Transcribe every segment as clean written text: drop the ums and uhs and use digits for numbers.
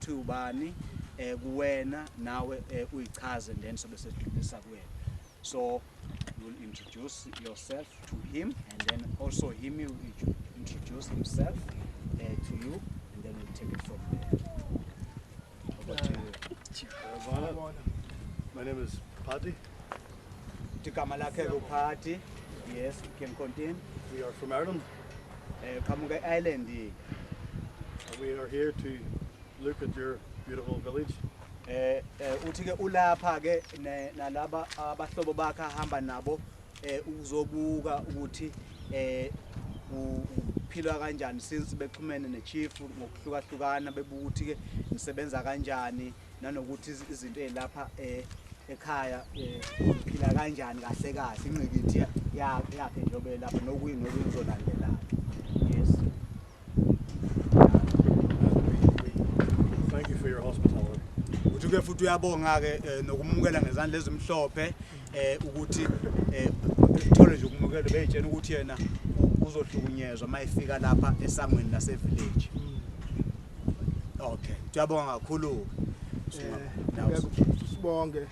ukuthi ubani kuwena nawe uyichaze and then sobe sedlulisa kuwena. So you will introduce yourself to him, and then also him will introduce himself to you, and then we'll take it from there. Over to you. My name is Pati. Party. Yes, you can continue. We are from Ireland. Kamuga Island. We are here to look at your beautiful village. Uthi-ke ulapha-ke nalaba abahlobo bakhe ahamba nabo uzobuka ukuthi uphilwa kanjani since bexhumene nechief ngokuhlukahlukana bebuka ukuthi-ke nisebenza kanjani nanokuthi izinto ezilapha ekhaya phila kanjani kahle kahle ingqikithi yakhe njobe lapha nokuyi uzolandela. Yes. Thank you for your hospitality. Uthi-ke futhi uyabonga-ke nokumukela ngezandla ezimhlophe ukuthi thole nje ukumukela beyitshena ukuthi yena uzohlukunyezwa mayefika lapha esangweni lase-village. Okay, uyabonga kakhulu. Sibonge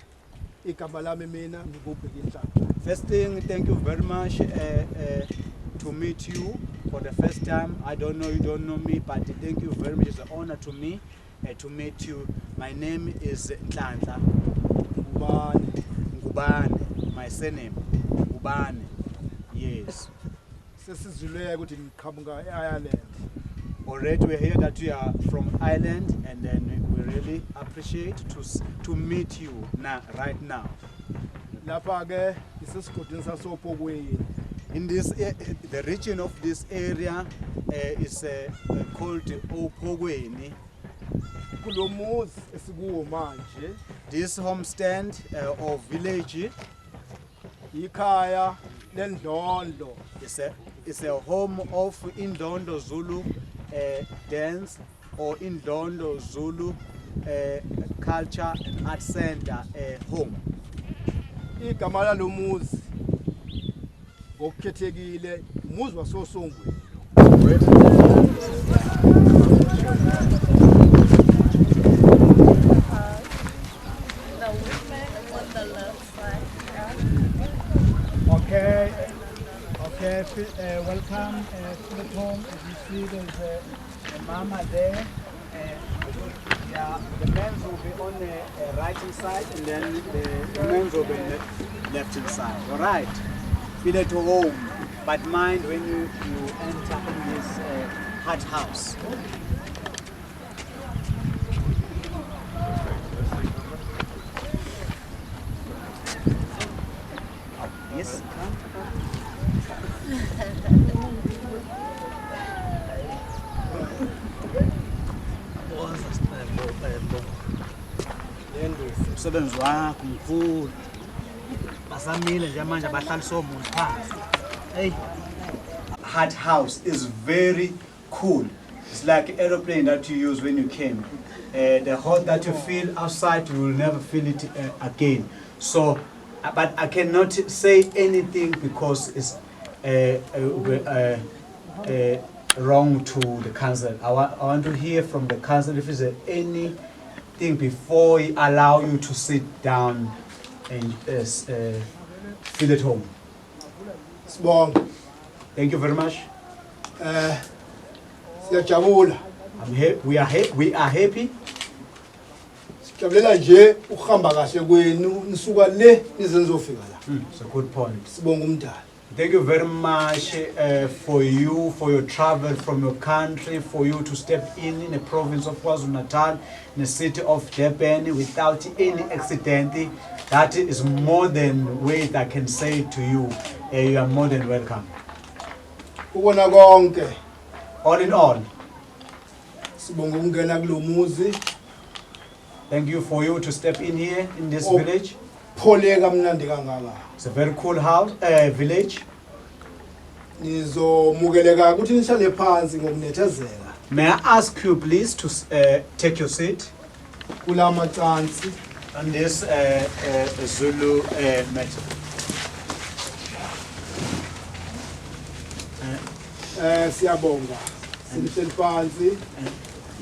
igama lami mina ngikuphi inhlanhla. First thing, thank you very much to meet you for the first time. I don't know, you don't know me, but thank you very much. It's an honor to me to meet you. My name is Nhlanhla Ngubane. My surname Ngubane. Yes. Sesizuleke ukuthi ngiqhamuka eIreland. Already we're here that we are from Ireland, and then we really appreciate to meet you now, right now. Lapha ke isesigodini sasophokweni. In this, the region of this area is called Ophokweni. Kulomuzi esikuwo manje. This homestand or village ikhaya leNdlondo. It's a home of Indondo Zulu dance or Indondo Zulu culture and art center home. Igama lalomuzi ngokukhethekile umuzi wasoSongweni. Okay, welcome to the home. As you see, there's a mama there. Yeah, the men's will be on the right hand side, and then the men's will be on the left hand side. All right, feel at home, but mind when you enter in this hut house. Yes. Umsebenzi wakho mkhulu basamile nje manje abahlaliswa omuntu phansi. Hey, hut house is very cool. It's like an aeroplane that you use when you came. The hot that you feel outside, you will never feel it again. So, but I cannot say anything because it's wrong to the council. I want to hear from the council if there's anything before he allow you to sit down and feel at home. Sibonge. Thank you very much. Siyajabula. We are happy. Sijabulela nje ukuhamba kahle kwenu nisuka le nize nizofika la. It's a good point. Sibonga umdali. Thank you very much for your travel from your country, for you to step in the province of KwaZulu-Natal, in the city of Durban without any accident. That is more than weight I can say to you. You are more than welcome. Ukona konke. All in all, sibonga ukungena kulomuzi. Thank you for you to step in here in this village. Pholeka mnandi kangaka. It's a very cool house, village. Nizomukeleka ukuthi nihlale phansi ngokunethezeka. May I ask you please to take your seat? Kula macansi on this Zulu mat. Siyabonga. Sihleli phansi.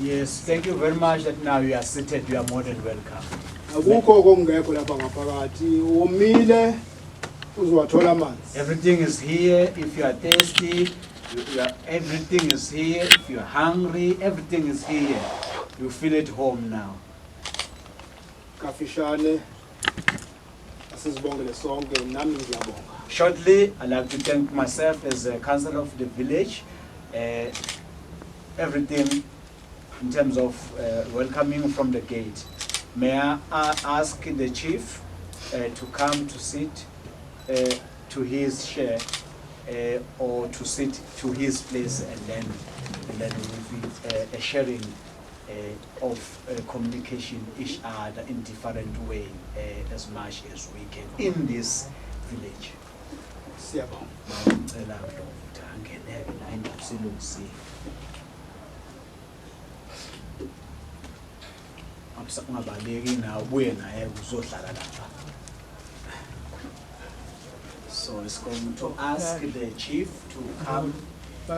Yes, thank you very much that now you are seated. You are more than welcome. Akukho okungekho lapha ngaphakathi. Umile uzowathola amanzi. Everything is here. If you are thirsty, everything is here. If you are hungry, everything is here. You feel at home now. Kafishane asizibongele sonke nami ngiyabonga. Shortly, I'd like to thank myself as a councillor of the village. Everything in terms of welcoming from the gate. May I ask the chief to come to sit to his chair or to sit to his place, and then we will be a sharing of communication each other in different way as much as we can in this village. Siyabonga. Ngicela ukuthi angeneke la indusilungisi. Ungabaleki na ubuye naye uzohlala lapha. So it's going to ask the chief to come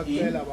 in.